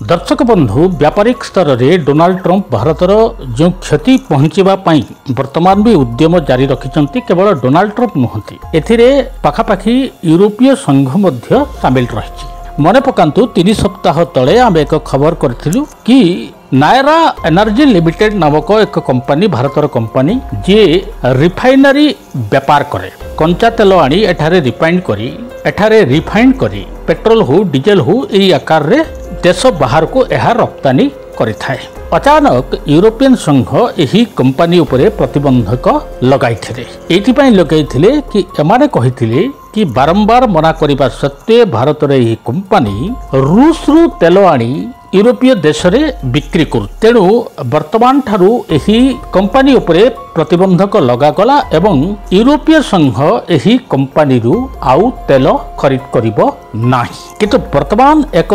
दर्शक बंधु व्यापारिक स्तर में डोनाल्ड ट्रंप भारतर जो क्षति पहुंचापी वर्तमान भी उद्यम जारी रखिंट केवल डोनाल्ड ट्रंप नुहति एथिरे पाखापाखि यूरोपीय संघ सामिल रही। मन पकांतु 3 सप्ताह तले आम एक खबर करूँ कि नायरा एनर्जी लिमिटेड नामक एक कंपनी भारतर कंपनी जी रिफाइनरी व्यापार करे कंचा तेल आनी एठारे रिफाइन करी पेट्रोल हो डीजेल हो यही आकार रे देश बाहर को यह रप्तानी करिथाए। अचानक यूरोपियन संघ यही कंपनी उपरे प्रतिबंधक लगाइथिले कि एमाने कहिथिले कि बारंबार मना करिबा सत्वे भारत रे यही कंपनी रूस रु तेल आनी यूरोपीय देश रे बिक्री करू तेणु वर्तमान ठारू यही कंपनी उपरे प्रतिबंधक लगागला एवं यूरोपीय संघ यही कंपनी रु आउ तेल खरीद करिबो नाही। किंतु वर्तमान एक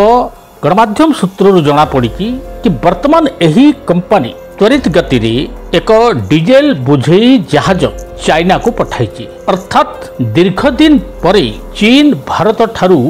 गणमाध्यम सूत्रु जना पड़ी कि वर्तमान यही कंपनी त्वरित गति रे एक डीजेल बुझेई जहाज चाइना को पठाई अर्थात दीर्घ दिन परे चीन भारत ठारू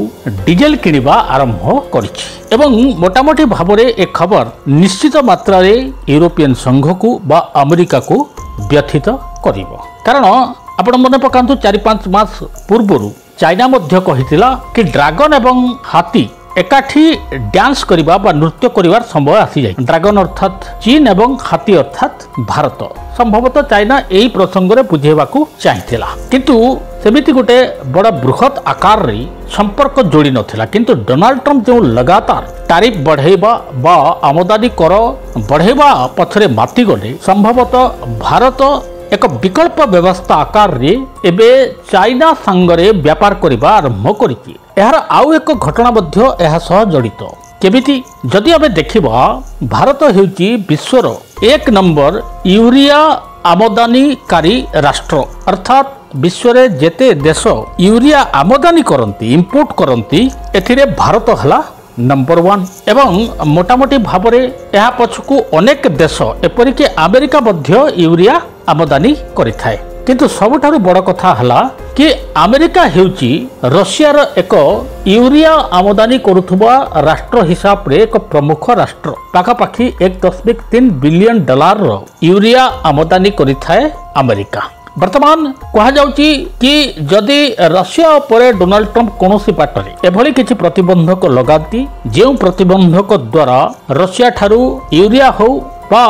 डीजेल किनिबा आरंभ करिछि एवं मोटामोटी भाव में एक खबर निश्चित मात्रा रे यूरोपियन संघ को बा अमेरिका को व्यथित करिवो। कारण आपण मन पकांतु 4-5 मास पूर्व चाइना मध्य कहितिला कि ड्रैगन एवं हाथी एकाठी डांस करिबा बा नृत्य करिवार समय आसी जाय। ड्रैगन अर्थात चीन एवं हाथी अर्थात भारत संभवतः चाइना यही प्रसंग रे बुझेबाकू चाहिथिला किंतु सेमिति गोटे बड़ा बृहत आकार रे संपर्क जोड़ी नथिला। किंतु डोनाल्ड ट्रंप जो लगातार टैरिफ बढ़ेबा बा आमदानी कर बढ़ेबा पछरे माती गले संभवतः भारत एक विकल्प व्यवस्था आकार रे एबे चाइना संगरे व्यापार करिबा आरंभ करिछि। यार आउ एक घटना मध्य एहा सह जड़ित केमिति जदि आमे देखिबा भारत हेउची विश्वर 1 नंबर यूरिया आमदानीकारी राष्ट्र अर्थात विश्व रे जेते देश यूरिया आमदानी करंती इंपोर्ट करंती एथिरे भारत हला नंबर 1 एवं मोटामोटी भाव में यह पछकू अनेक देश एपरिक अमेरिका मध्य यूरिया आमदानी करिथाए। किंतु सबुठारु बड़ कथा हला कि अमेरिका हेउची रशिया रो एक यूरिया आमदानी करुथुबा राष्ट्र हिसाब रे एक प्रमुख राष्ट्र पाखापाखि 1.3 बिलियन डॉलर रो यूरिया आमदानी करिथाए अमेरिका। वर्तमान कहा जाउची कि जदि रशिया पर डोनाल्ड ट्रंप कोनोसी बाटरे एभली किछि प्रतिबंधक लगाती जेउ प्रतिबंधक द्वारा रशिया ठारू यूरिया हो बा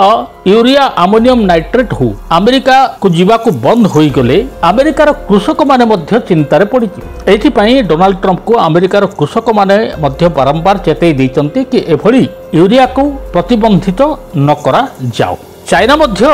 यूरिया अमोनियम नाइट्रेट हो अमेरिका को जीवाकू बंद होई गले अमेरिकार कृषक माने मध्य चिंतारे पड़िछि। एथि पई डोनाल्ड ट्रंप को अमेरिकार कृषक माने मध्य बारंबार चेतई दैचंती कि एभली यूरिया को प्रतिबंधित न करा जाओ। चाइना मध्य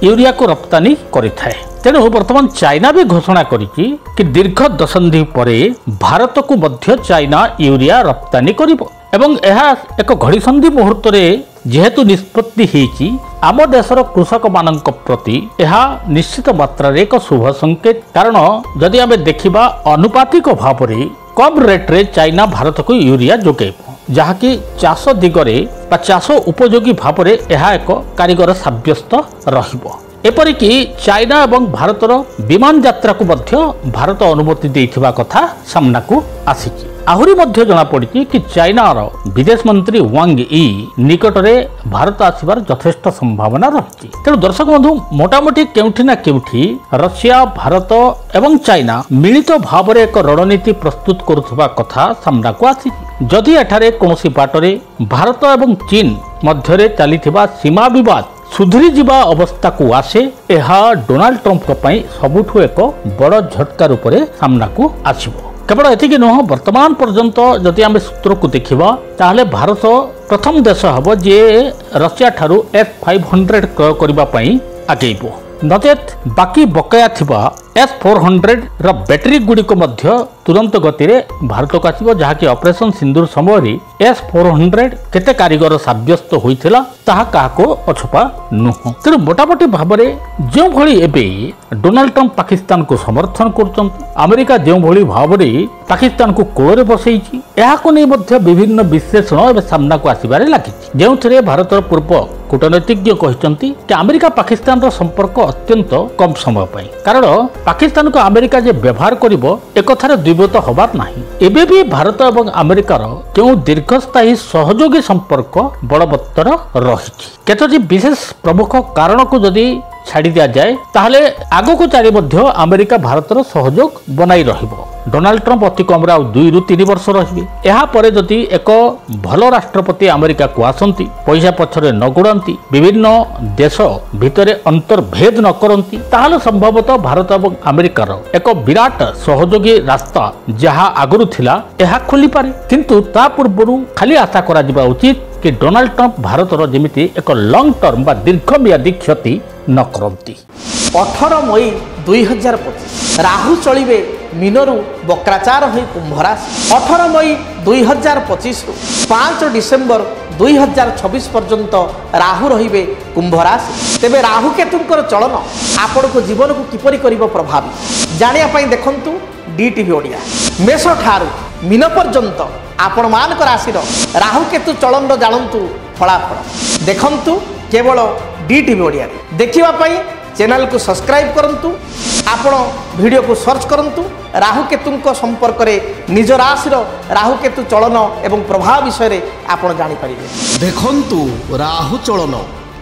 यूरिया को रप्तानी करिथाए तेणु वर्तमान चाइना भी घोषणा करिछि कि दीर्घ दशंधि परे भारत को मध्य चाइना यूरिया रप्तानी करिवो एवं यह एक घड़ीसंधि मुहूर्त रे जेहेतु निष्पत्ति हेछि आम देशर कृषक मानक प्रति यह निश्चित मात्रा रे एक शुभ संकेत। कारण जदि आमे देखिबा अनुपातिक भाव रे कम रेट रे चाइना भारत को यूरिया जोगेबो जहाँकि चाष दिगरे बा चाष उपयोगी भाव में यह एक कारीगर साब्यस्त रहिबो। एपरिकी चाइना एवं भारतर विमान यात्रा को मध्य भारत अनुमति देइथिबा कथा सामना को आसीछि। आहुरी मध्य जना पड़िछि कि चाइनार विदेश मंत्री वांग यी निकटरे भारत आसिबार यथेष्ट संभावना रहिछि। तेणु दर्शक बंधु मोटामोटी केउठी ना केउठी रशिया भारत एवं चाइना मिलित भाव में एक रणनीति प्रस्तुत करुथबा कथा सामना को आसीछि। जदि एठारे कोनोसी बाटरे भारत एवं चीन मध्यरे चलिथिबा सीमा विवाद सुधरी जीवा अवस्था को आसे यह डोनाल्ड ट्रंप सबुठु एक बड़ झटका रूप से सामना को आसिबो। केवल एतिक नुह वर्तमान पर्यंत जदि आम सूत्र को देखा ताहले भारत प्रथम देश हम जे रशिया ठारू S-500 क्रय करने आगेबो नचेत बाकी बकाया थिबा S-400 रा बैटरी गुड़िक तुरंत गति रे भारत को आसिबो जहाँकि ऑपरेशन सिंदूर समय S-400 केते कारीगर साब्यस्त होइथिला ताहा काको अछपा नुह। तेणु मोटामोटी भाव में जो भली एबे डोनाल्ड ट्रंप पाकिस्तान को समर्थन करछंती अमेरिका जो भली भाव में पाकिस्तान को कोଳରେ बसैछि एहाको नै मध्य विभिन्न विश्लेषण एबे सामना को आसिबारे लागिछि। जेउथरे भारतर पूर्व कूटनीतिज्ञ कहते कि अमेरिका पाकिस्तान संपर्क अत्यंत कम समय पाई कारण पाकिस्तान को अमेरिका जे व्यवहार करिवो एकथार द्विमत हबार नाही। एबे भी भारत एवं अमेरिकार केउ दीर्घस्थायी सहयोगी संपर्क बलवत्तर रहिछि। केतोटी विशेष प्रमुख कारण को जदि छाड़ी दिया जाए ताहले आगो को चारि मध्य अमेरिका भारतर सहयोग बनाई रहिबो। डोनाल्ड ट्रंप अति कम 2 ରୁ 3 वर्ष रहिबे। एहा परे जदि एक भल राष्ट्रपति अमेरिका को आसंती, पैसा पछरे न गुड़ांती, विभिन्न देश भितरे अंतर्भेद न करंती, ताहले संभवतः भारत एवं अमेरिकार एक विराट सहयोगी रास्ता जहा आगरु थिला एहा खोली पारे। किंतु ता पूर्वरु खाली आशा करा जिबा उचित कि डोनाल्ड ट्रंप भारतर जेमिति एक लॉन्ग टर्म बा दीर्घमियादी क्षति न करंती। 18 मई 2025 राहु चलिबे मीनरु बक्राचार होई कुंभ राशि। 18 मई 2025 रु 5 डिसेंबर 2026 पर्यंत राहु रहिबे कुंभ राशि। तेबे राहु केतुंकर चलन आपण को जीवन को किपरि करिवो प्रभावित जानिया पई देखंतु डीटीवी ओडिया। मेष ठारू मीन पर्यंत आपण मानक राशि राहु केतु चलन जानंतु फलाफल देखंतु केवल डीटीवी ओडिया। देखिबा पई चैनल को सब्सक्राइब करंतु, आपण वीडियो को सर्च करंतु। राहु केतुंक संपर्क रे निज राशि राहु केतु चलन एवं प्रभाव विषय रे आपण जानि परिबे। देखंतु राहु चलन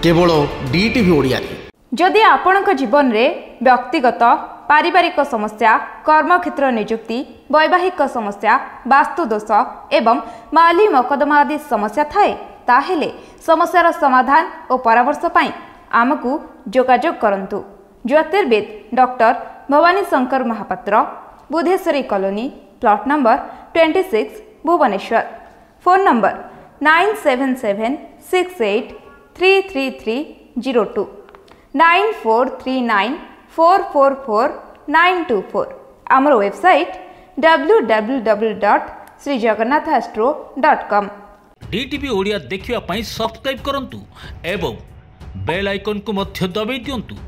केवल डीटीवी ओडिया रे। जदि आपणक जीवन रे व्यक्तिगत पारिवारिक समस्या, कर्मक्षेत्र नियुक्ति, वैवाहिक समस्या, वास्तु दोष एवं माली मकदमा आदि समस्या थाए ताहेले समस्यार समाधान और परामर्श पाई आमकु जोगाजोग करंतु। ज्योतिर्विद doctor Bhabani Shankar Mohapatra, Budheswari colony, plot number 26, Bhubaneswar. Phone number 9776833302 9439444924। आमर वेबसाइट www.srijagannathastro.com। डीटीवी ओडिया देखिवा पई सब्सक्राइब करंतु एवं बेल आइकन को मध्य दबाई दियंतु।